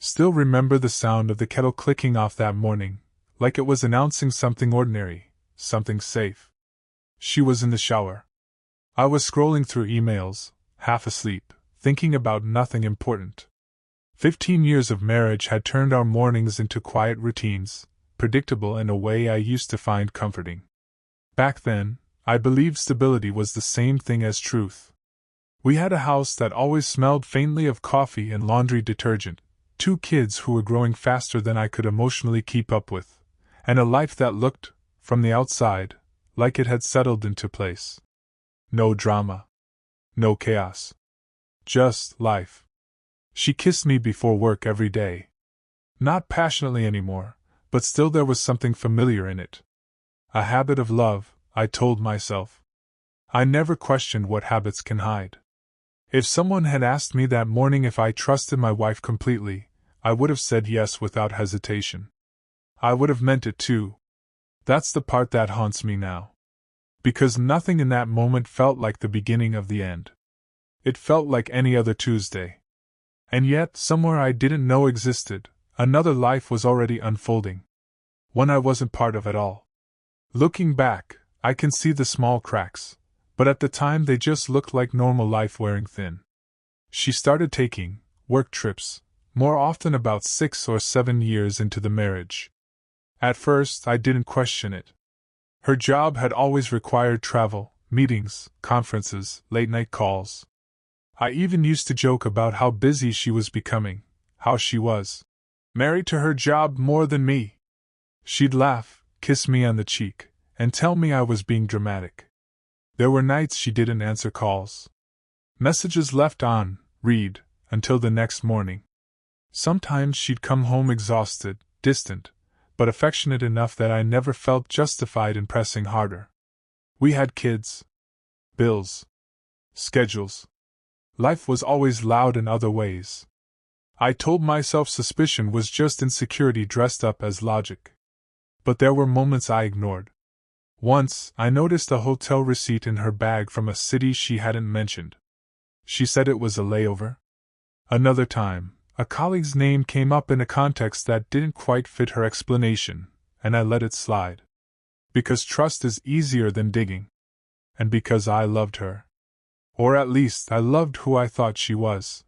Still remember the sound of the kettle clicking off that morning, like it was announcing something ordinary, something safe. She was in the shower. I was scrolling through emails, half asleep, thinking about nothing important. 15 years of marriage had turned our mornings into quiet routines, predictable in a way I used to find comforting. Back then, I believed stability was the same thing as truth. We had a house that always smelled faintly of coffee and laundry detergent, 2 kids who were growing faster than I could emotionally keep up with, and a life that looked, from the outside, like it had settled into place. No drama. No chaos. Just life. She kissed me before work every day. Not passionately anymore, but still there was something familiar in it. A habit of love, I told myself. I never questioned what habits can hide. If someone had asked me that morning if I trusted my wife completely, I would have said yes without hesitation. I would have meant it too. That's the part that haunts me now. Because nothing in that moment felt like the beginning of the end. It felt like any other Tuesday. And yet, somewhere I didn't know existed, another life was already unfolding. One I wasn't part of at all. Looking back, I can see the small cracks, but at the time they just looked like normal life wearing thin. She started taking work trips, more often about 6 or 7 years into the marriage. At first, I didn't question it. Her job had always required travel, meetings, conferences, late-night calls. I even used to joke about how busy she was becoming, how she was married to her job more than me. She'd laugh, kiss me on the cheek, and tell me I was being dramatic. There were nights she didn't answer calls. Messages left on read until the next morning. Sometimes she'd come home exhausted, distant, but affectionate enough that I never felt justified in pressing harder. We had kids, bills, schedules. Life was always loud in other ways. I told myself suspicion was just insecurity dressed up as logic. But there were moments I ignored. Once, I noticed a hotel receipt in her bag from a city she hadn't mentioned. She said it was a layover. Another time, a colleague's name came up in a context that didn't quite fit her explanation, and I let it slide. Because trust is easier than digging. And because I loved her. Or at least I loved who I thought she was.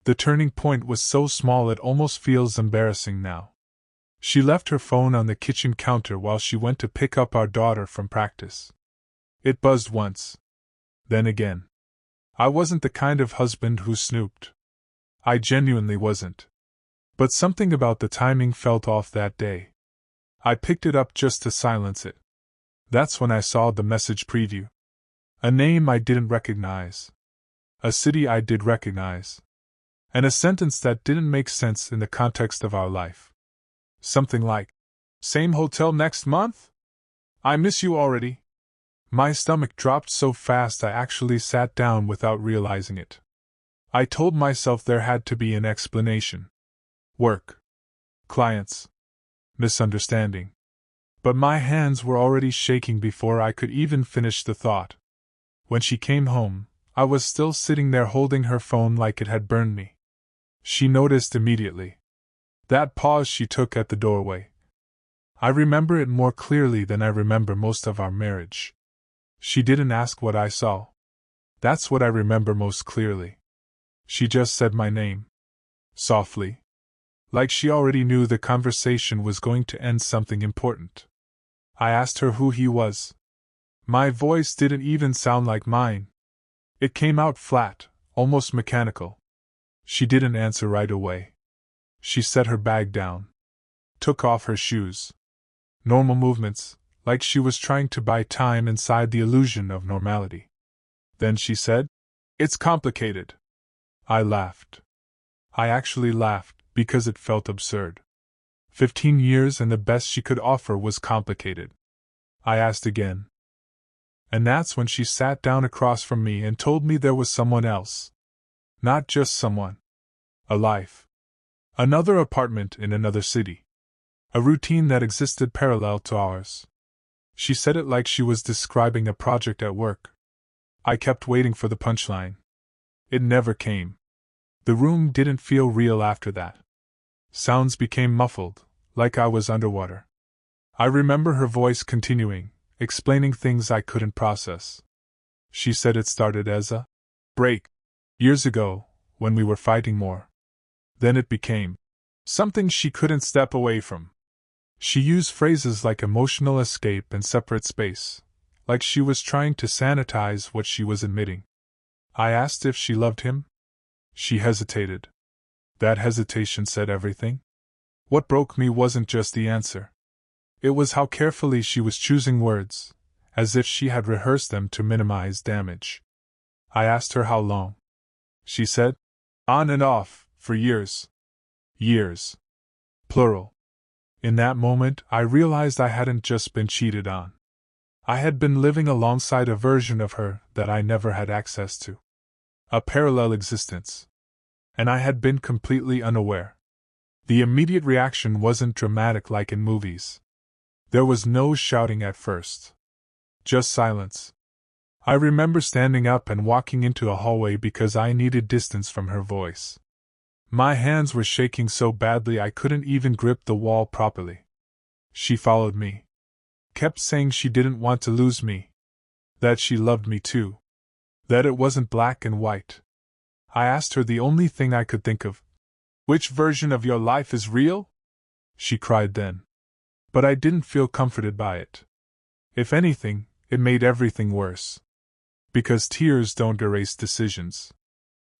The turning point was so small it almost feels embarrassing now. She left her phone on the kitchen counter while she went to pick up our daughter from practice. It buzzed once. Then again. I wasn't the kind of husband who snooped. I genuinely wasn't. But something about the timing felt off that day. I picked it up just to silence it. That's when I saw the message preview. A name I didn't recognize. A city I did recognize. And a sentence that didn't make sense in the context of our life. Something like, "Same hotel next month? I miss you already." My stomach dropped so fast I actually sat down without realizing it. I told myself there had to be an explanation. Work. Clients. Misunderstanding. But my hands were already shaking before I could even finish the thought. When she came home, I was still sitting there holding her phone like it had burned me. She noticed immediately. That pause she took at the doorway. I remember it more clearly than I remember most of our marriage. She didn't ask what I saw. That's what I remember most clearly. She just said my name. Softly. Like she already knew the conversation was going to end something important. I asked her who he was. My voice didn't even sound like mine. It came out flat, almost mechanical. She didn't answer right away. She set her bag down. Took off her shoes. Normal movements, like she was trying to buy time inside the illusion of normality. Then she said, "It's complicated." I laughed. I actually laughed, because it felt absurd. 15 years and the best she could offer was complicated. I asked again. And that's when she sat down across from me and told me there was someone else. Not just someone. A life. Another apartment in another city. A routine that existed parallel to ours. She said it like she was describing a project at work. I kept waiting for the punchline. It never came. The room didn't feel real after that. Sounds became muffled, like I was underwater. I remember her voice continuing, explaining things I couldn't process. She said it started as a break years ago, when we were fighting more. Then it became something she couldn't step away from. She used phrases like emotional escape and separate space, like she was trying to sanitize what she was admitting. I asked if she loved him. She hesitated. That hesitation said everything. What broke me wasn't just the answer. It was how carefully she was choosing words, as if she had rehearsed them to minimize damage. I asked her how long. She said, on and off, for years. Years. Plural. In that moment, I realized I hadn't just been cheated on. I had been living alongside a version of her that I never had access to. A parallel existence. And I had been completely unaware. The immediate reaction wasn't dramatic like in movies. There was no shouting at first. Just silence. I remember standing up and walking into a hallway because I needed distance from her voice. My hands were shaking so badly I couldn't even grip the wall properly. She followed me. Kept saying she didn't want to lose me. That she loved me too. That it wasn't black and white. I asked her the only thing I could think of. Which version of your life is real? She cried then. But I didn't feel comforted by it. If anything, it made everything worse. Because tears don't erase decisions.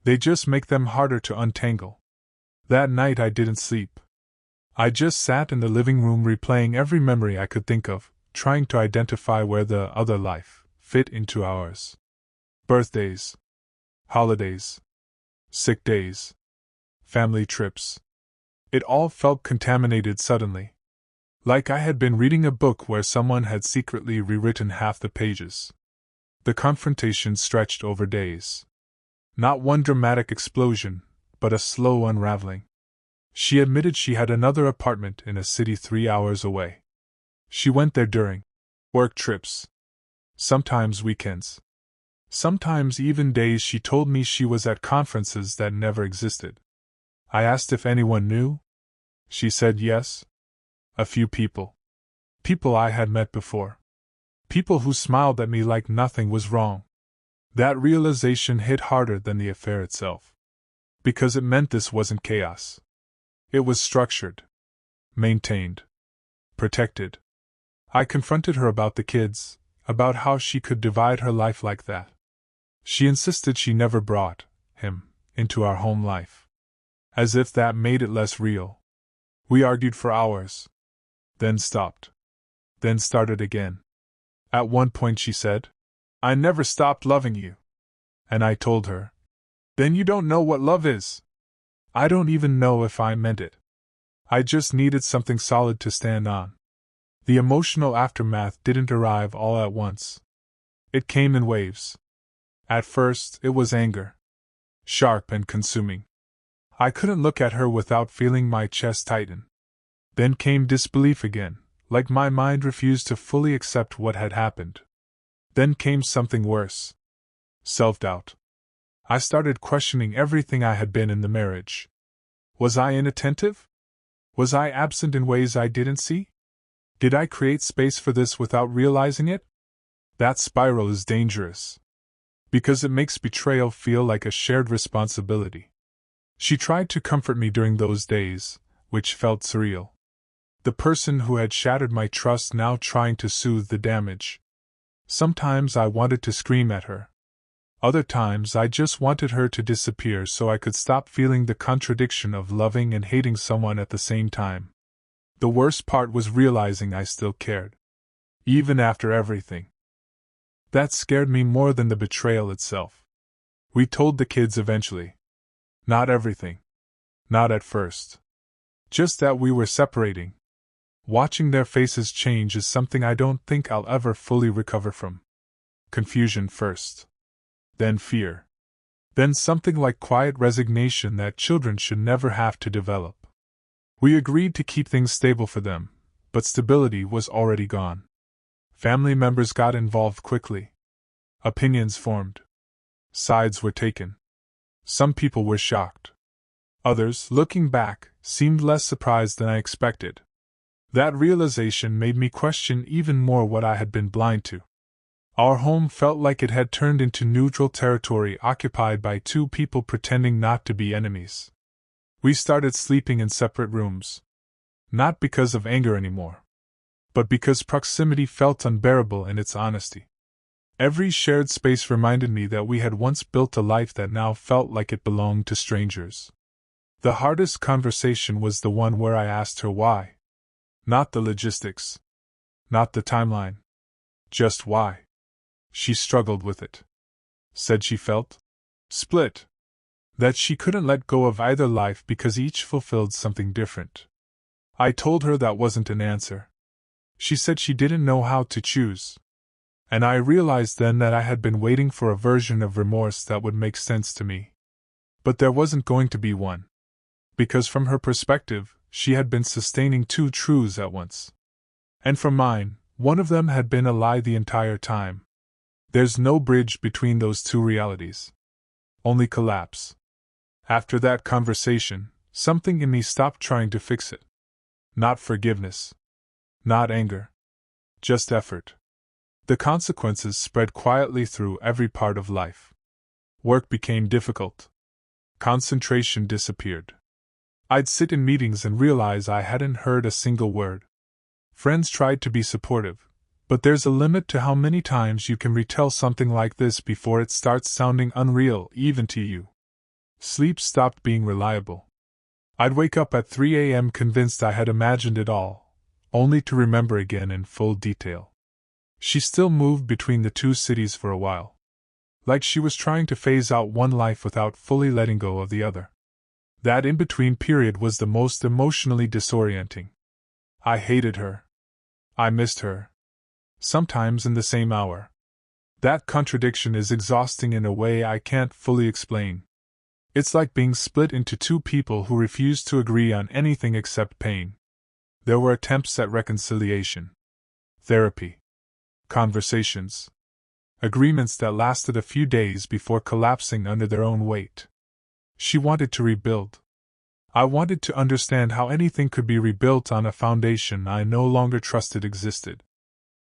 They just make them harder to untangle. That night I didn't sleep. I just sat in the living room replaying every memory I could think of, trying to identify where the other life fit into ours. Birthdays. Holidays. Sick days. Family trips. It all felt contaminated suddenly. Like I had been reading a book where someone had secretly rewritten half the pages. The confrontation stretched over days. Not one dramatic explosion, but a slow unraveling. She admitted she had another apartment in a city 3 hours away. She went there during work trips. Sometimes weekends. Sometimes even days she told me she was at conferences that never existed. I asked if anyone knew. She said yes. A few people. People I had met before. People who smiled at me like nothing was wrong. That realization hit harder than the affair itself. Because it meant this wasn't chaos. It was structured. Maintained. Protected. I confronted her about the kids, about how she could divide her life like that. She insisted she never brought him into our home life. As if that made it less real. We argued for hours. Then stopped. Then started again. At one point she said, I never stopped loving you. And I told her, then you don't know what love is. I don't even know if I meant it. I just needed something solid to stand on. The emotional aftermath didn't arrive all at once. It came in waves. At first, it was anger. Sharp and consuming. I couldn't look at her without feeling my chest tighten. Then came disbelief again, like my mind refused to fully accept what had happened. Then came something worse. Self-doubt. I started questioning everything I had been in the marriage. Was I inattentive? Was I absent in ways I didn't see? Did I create space for this without realizing it? That spiral is dangerous. Because it makes betrayal feel like a shared responsibility. She tried to comfort me during those days, which felt surreal. The person who had shattered my trust now trying to soothe the damage. Sometimes I wanted to scream at her. Other times I just wanted her to disappear so I could stop feeling the contradiction of loving and hating someone at the same time. The worst part was realizing I still cared. Even after everything. That scared me more than the betrayal itself. We told the kids eventually. Not everything. Not at first. Just that we were separating. Watching their faces change is something I don't think I'll ever fully recover from. Confusion first. Then fear. Then something like quiet resignation that children should never have to develop. We agreed to keep things stable for them, but stability was already gone. Family members got involved quickly. Opinions formed. Sides were taken. Some people were shocked. Others, looking back, seemed less surprised than I expected. That realization made me question even more what I had been blind to. Our home felt like it had turned into neutral territory occupied by two people pretending not to be enemies. We started sleeping in separate rooms. Not because of anger anymore, but because proximity felt unbearable in its honesty. Every shared space reminded me that we had once built a life that now felt like it belonged to strangers. The hardest conversation was the one where I asked her why. Not the logistics. Not the timeline. Just why. She struggled with it. Said she felt split. That she couldn't let go of either life because each fulfilled something different. I told her that wasn't an answer. She said she didn't know how to choose. And I realized then that I had been waiting for a version of remorse that would make sense to me. But there wasn't going to be one. Because from her perspective, she had been sustaining two truths at once. And from mine, one of them had been a lie the entire time. There's no bridge between those two realities. Only collapse. After that conversation, something in me stopped trying to fix it. Not forgiveness. Not anger. Just effort. The consequences spread quietly through every part of life. Work became difficult. Concentration disappeared. I'd sit in meetings and realize I hadn't heard a single word. Friends tried to be supportive, but there's a limit to how many times you can retell something like this before it starts sounding unreal even to you. Sleep stopped being reliable. I'd wake up at 3 a.m. convinced I had imagined it all, only to remember again in full detail. She still moved between the two cities for a while. Like she was trying to phase out one life without fully letting go of the other. That in-between period was the most emotionally disorienting. I hated her. I missed her. Sometimes in the same hour. That contradiction is exhausting in a way I can't fully explain. It's like being split into two people who refuse to agree on anything except pain. There were attempts at reconciliation. Therapy. Conversations. Agreements that lasted a few days before collapsing under their own weight. She wanted to rebuild. I wanted to understand how anything could be rebuilt on a foundation I no longer trusted existed.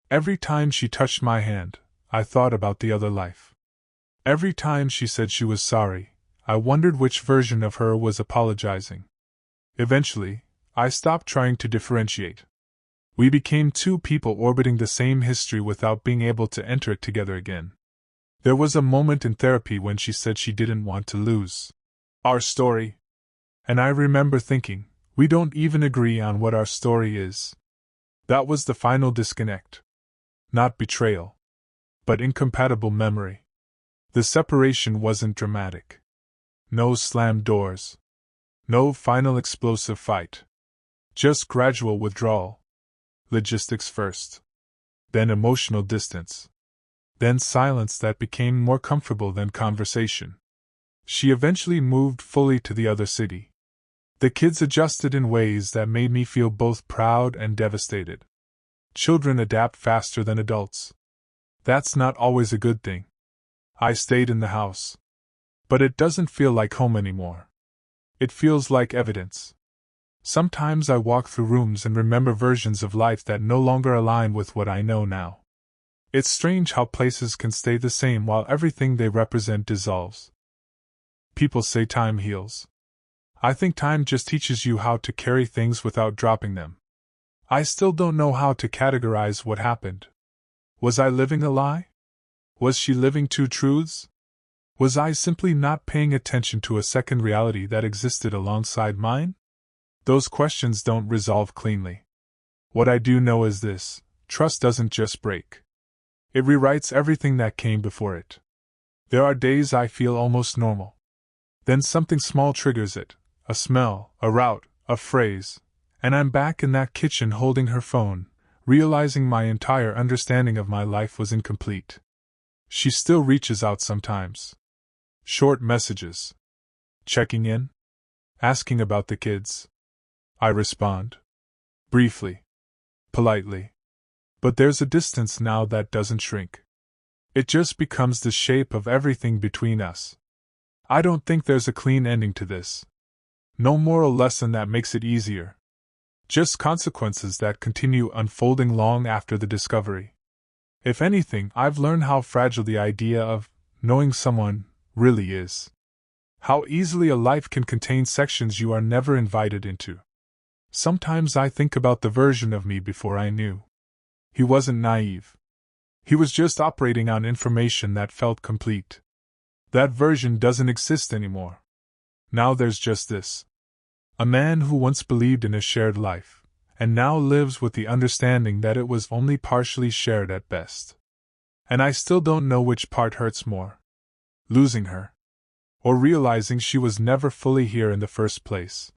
Every time she touched my hand, I thought about the other life. Every time she said she was sorry, I wondered which version of her was apologizing. Eventually, I stopped trying to differentiate. We became two people orbiting the same history without being able to enter it together again. There was a moment in therapy when she said she didn't want to lose our story. And I remember thinking, we don't even agree on what our story is. That was the final disconnect. Not betrayal, but incompatible memory. The separation wasn't dramatic. No slammed doors. No final explosive fight. Just gradual withdrawal. Logistics first. Then emotional distance. Then silence that became more comfortable than conversation. She eventually moved fully to the other city. The kids adjusted in ways that made me feel both proud and devastated. Children adapt faster than adults. That's not always a good thing. I stayed in the house. But it doesn't feel like home anymore. It feels like evidence. Sometimes I walk through rooms and remember versions of life that no longer align with what I know now. It's strange how places can stay the same while everything they represent dissolves. People say time heals. I think time just teaches you how to carry things without dropping them. I still don't know how to categorize what happened. Was I living a lie? Was she living two truths? Was I simply not paying attention to a second reality that existed alongside mine? Those questions don't resolve cleanly. What I do know is this: trust doesn't just break. It rewrites everything that came before it. There are days I feel almost normal. Then something small triggers it. A smell, a route, a phrase, and I'm back in that kitchen holding her phone, realizing my entire understanding of my life was incomplete. She still reaches out sometimes. Short messages. Checking in? Asking about the kids. I respond. Briefly. Politely. But there's a distance now that doesn't shrink. It just becomes the shape of everything between us. I don't think there's a clean ending to this. No moral lesson that makes it easier. Just consequences that continue unfolding long after the discovery. If anything, I've learned how fragile the idea of knowing someone really is. How easily a life can contain sections you are never invited into. Sometimes I think about the version of me before I knew. He wasn't naive. He was just operating on information that felt complete. That version doesn't exist anymore. Now there's just this. A man who once believed in a shared life, and now lives with the understanding that it was only partially shared at best. And I still don't know which part hurts more. Losing her. Or realizing she was never fully here in the first place.